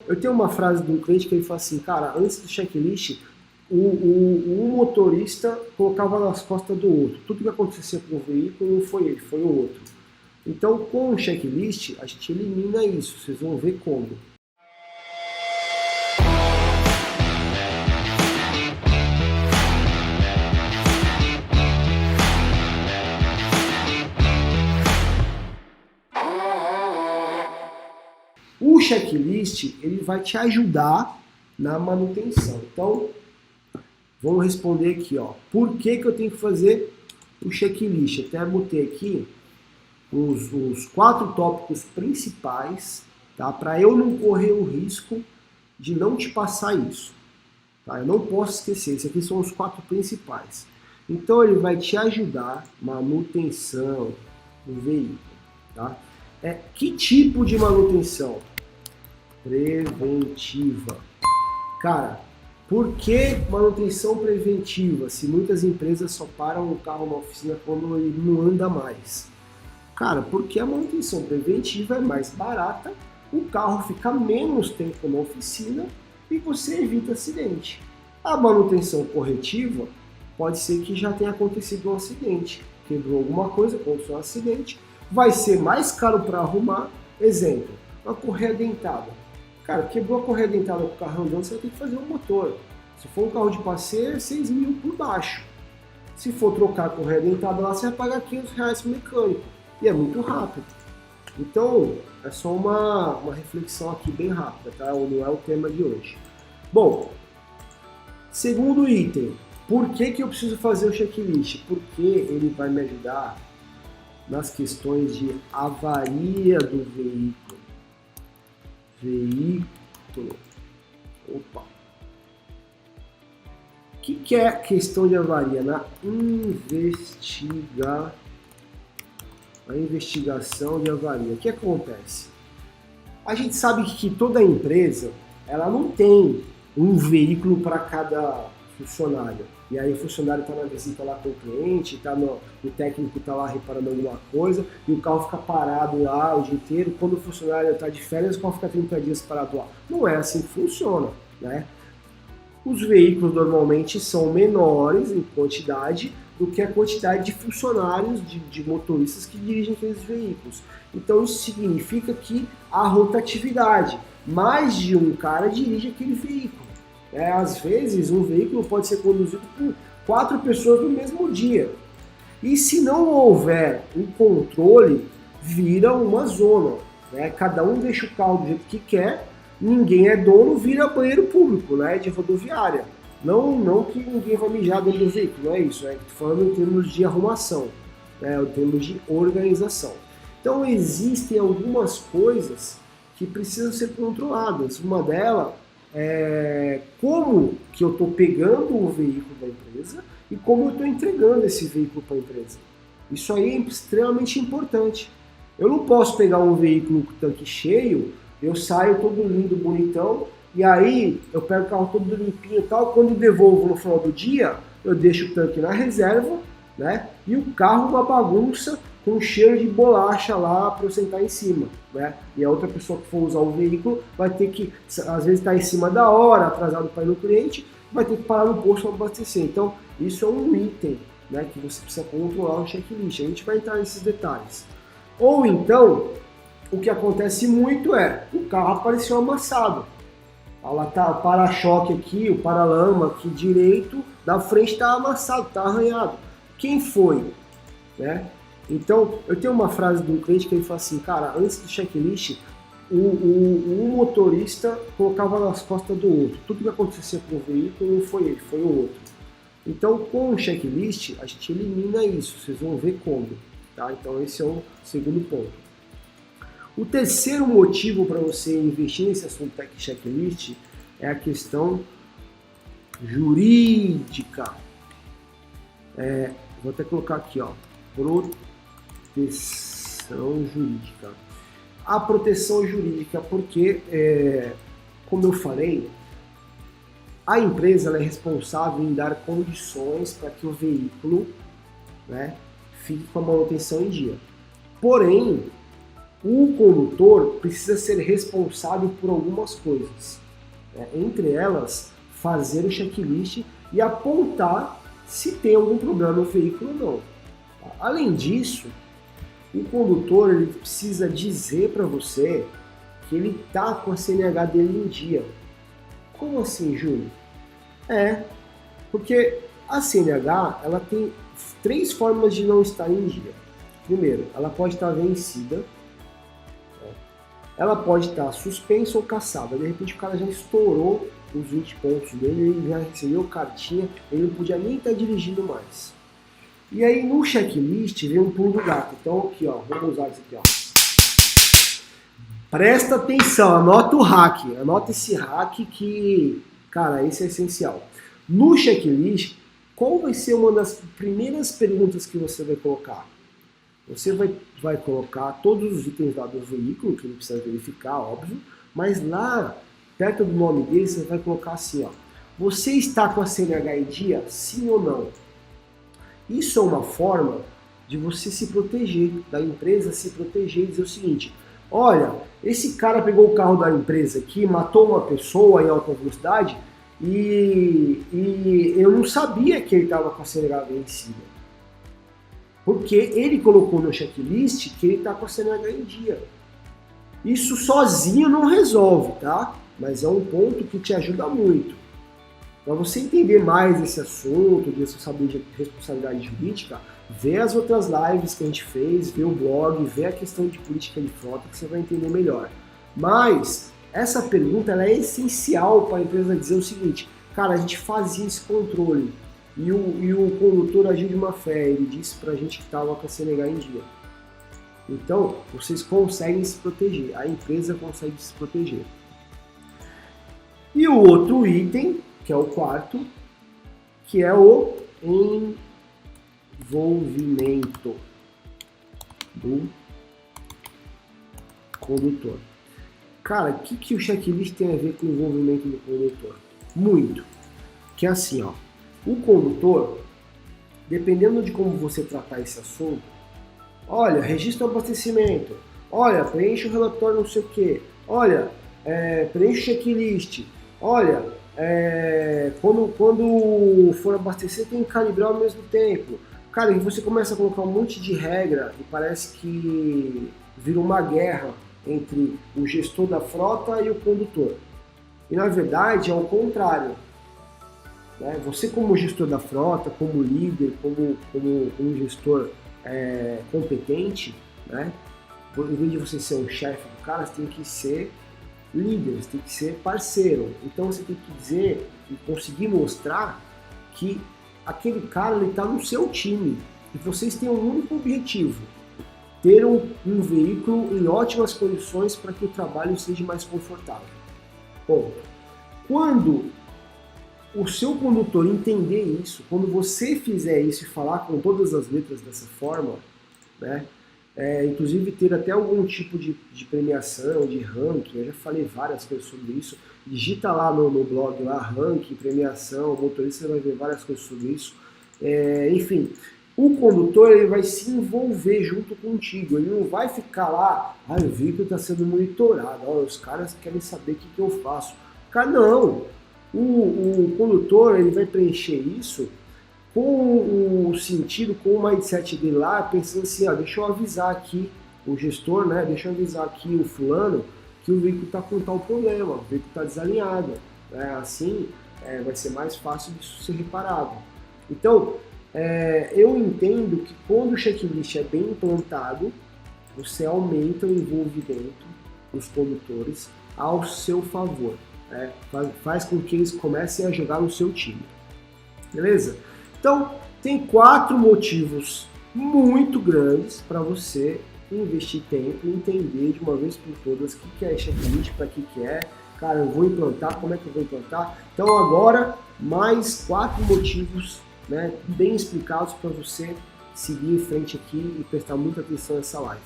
eu tenho uma frase de um cliente que ele fala assim, cara, antes do checklist, um motorista colocava nas costas do outro. Tudo que acontecia com o veículo não foi ele, foi o outro. Então, com o checklist, a gente elimina isso. Vocês vão ver como. O checklist, ele vai te ajudar na manutenção. Então, vamos responder aqui, ó. Por que eu tenho que fazer o checklist? Até botei aqui os 4 tópicos principais, tá? Para eu não correr o risco de não te passar isso. Tá? Eu não posso esquecer, esses aqui são os 4 principais. Então, ele vai te ajudar manutenção do veículo, tá? Que tipo de manutenção? Preventiva. Cara, por que manutenção preventiva? Se muitas empresas só param o carro na oficina quando ele não anda mais. Cara, porque a manutenção preventiva é mais barata, o carro fica menos tempo na oficina e você evita acidente. A manutenção corretiva pode ser que já tenha acontecido um acidente, quebrou alguma coisa, aconteceu um acidente, vai ser mais caro para arrumar. Exemplo, uma correia dentada. Cara, quebrou a correia dentada com o carro andando, você vai ter que fazer um motor. Se for um carro de passeio, é 6 mil por baixo. Se for trocar a correia dentada lá, você vai pagar R$500 pro mecânico. E é muito rápido. Então, é só uma reflexão aqui bem rápida, tá? Não é o tema de hoje. Bom, segundo item. Por que eu preciso fazer o checklist? Porque ele vai me ajudar nas questões de avaria do veículo. Opa. O que é questão de avaria? Na investigação de avaria. O que acontece? A gente sabe que toda empresa, ela não tem um veículo para cada funcionário. E aí o funcionário está na visita lá com o cliente, o técnico está lá reparando alguma coisa, e o carro fica parado lá o dia inteiro. Quando o funcionário está de férias, o carro fica 30 dias parado lá. Não é assim que funciona, né? Os veículos normalmente são menores em quantidade do que a quantidade de funcionários, de motoristas que dirigem aqueles veículos. Então isso significa que há rotatividade. Mais de um cara dirige aquele veículo. Às vezes um veículo pode ser conduzido por 4 pessoas no mesmo dia. E se não houver um controle, vira uma zona, né? Cada um deixa o carro do jeito que quer, ninguém é dono, vira banheiro público, né? De rodoviária. Não que ninguém vai mijar dentro do veículo, não é isso. Estou falando em termos de arrumação, né? Em termos de organização. Então existem algumas coisas que precisam ser controladas. Uma delas como que eu estou pegando o veículo da empresa e como eu estou entregando esse veículo para a empresa. Isso aí é extremamente importante. Eu não posso pegar um veículo com tanque cheio, eu saio todo lindo, bonitão, e aí eu pego o carro todo limpinho e tal, quando eu devolvo no final do dia, eu deixo o tanque na reserva, né? E o carro uma bagunça, com cheiro de bolacha lá para eu sentar em cima, né? E a outra pessoa que for usar o veículo vai ter que, às vezes está em cima da hora, atrasado para ir no cliente, vai ter que parar no posto para abastecer. Então, isso é um item, né, que você precisa controlar no checklist. A gente vai entrar nesses detalhes. Ou então, o que acontece muito o carro apareceu amassado. Lá tá o para-choque aqui, o para-lama aqui direito, da frente está amassado, está arranhado. Quem foi? Né? Então, eu tenho uma frase de um cliente que ele fala assim, cara, antes do checklist, um motorista colocava nas costas do outro. Tudo que acontecia com o veículo não foi ele, foi o outro. Então, com o checklist, a gente elimina isso. Vocês vão ver como. Tá? Então, esse é o segundo ponto. O terceiro motivo para você investir nesse assunto tech checklist é a questão jurídica. Vou até colocar aqui, ó, proteção jurídica. A proteção jurídica, porque, como eu falei, a empresa ela é responsável em dar condições para que o veículo, né, fique com a manutenção em dia. Porém, o condutor precisa ser responsável por algumas coisas, né? Entre elas, fazer o checklist e apontar se tem algum problema no veículo ou não. Além disso, o condutor ele precisa dizer para você que ele está com a CNH dele em dia. Como assim, Júlio? Porque a CNH ela tem 3 formas de não estar em dia. Primeiro, ela pode estar vencida, ela pode estar suspensa ou cassada. De repente o cara já estourou os 20 pontos dele, ele já recebeu cartinha, ele não podia nem estar dirigindo mais. E aí no checklist vem um pulo do gato. Então aqui, ó, vamos usar isso aqui, ó. Presta atenção, anota o hack, anota esse hack que, cara, esse é essencial. No checklist, qual vai ser uma das primeiras perguntas que você vai colocar? Você vai colocar todos os itens lá do veículo, que ele precisa verificar, óbvio, mas lá, perto do nome dele, você vai colocar assim, ó. Você está com a CNH em dia, sim ou não? Isso é uma forma de você se proteger, da empresa se proteger e dizer o seguinte, olha, esse cara pegou o carro da empresa aqui, matou uma pessoa em alta velocidade e eu não sabia que ele estava com a CNH vencida. Porque ele colocou no checklist que ele está com a CNH em dia. Isso sozinho não resolve, tá? Mas é um ponto que te ajuda muito. Para você entender mais esse assunto de responsabilidade jurídica, vê as outras lives que a gente fez, vê o blog, vê a questão de política de frota que você vai entender melhor. Mas essa pergunta ela é essencial para a empresa dizer o seguinte, cara, a gente fazia esse controle e o condutor agiu de má fé, ele disse para a gente que estava com a CNH em dia. Então, vocês conseguem se proteger, a empresa consegue se proteger. E o outro item, que é o quarto, que é o envolvimento do condutor. Cara, o que o checklist tem a ver com o envolvimento do condutor? Muito. Que é assim, ó, o condutor, dependendo de como você tratar esse assunto, olha, registra o abastecimento, olha, preenche o relatório não sei o quê, olha, preenche o checklist, olha, quando for abastecer tem que calibrar ao mesmo tempo. Cara, e você começa a colocar um monte de regra e parece que vira uma guerra entre o gestor da frota e o condutor. E na verdade é o contrário. Né? Você como gestor da frota, como líder, como gestor competente, né? Em vez de você ser um chefe do cara, você tem que ser líder, você tem que ser parceiro. Então você tem que dizer e conseguir mostrar que aquele cara está no seu time e vocês têm um único objetivo: ter um veículo em ótimas condições para que o trabalho seja mais confortável. Bom, quando o seu condutor entender isso, quando você fizer isso e falar com todas as letras dessa forma, né, inclusive ter até algum tipo de premiação, de ranking, eu já falei várias coisas sobre isso, digita lá no blog, lá, ranking, premiação, motorista, você vai ver várias coisas sobre isso. Enfim, o condutor ele vai se envolver junto contigo, ele não vai ficar lá, o veículo está sendo monitorado, os caras querem saber o que eu faço. Cara, não, o condutor ele vai preencher isso com o sentido, com o mindset dele lá, pensando assim, deixa eu avisar aqui o gestor, né, deixa eu avisar aqui o fulano que o veículo está com tal problema, o veículo está desalinhado, né, assim vai ser mais fácil disso ser reparado. Então, eu entendo que quando o checklist é bem implantado, você aumenta o envolvimento dos condutores ao seu favor, né? Faz com que eles comecem a jogar no seu time. Beleza? Então, tem 4 motivos muito grandes para você investir tempo e entender de uma vez por todas o que é checklist, para que é. Cara, eu vou implantar, como é que eu vou implantar? Então agora, mais 4 motivos, né, bem explicados para você seguir em frente aqui e prestar muita atenção nessa live.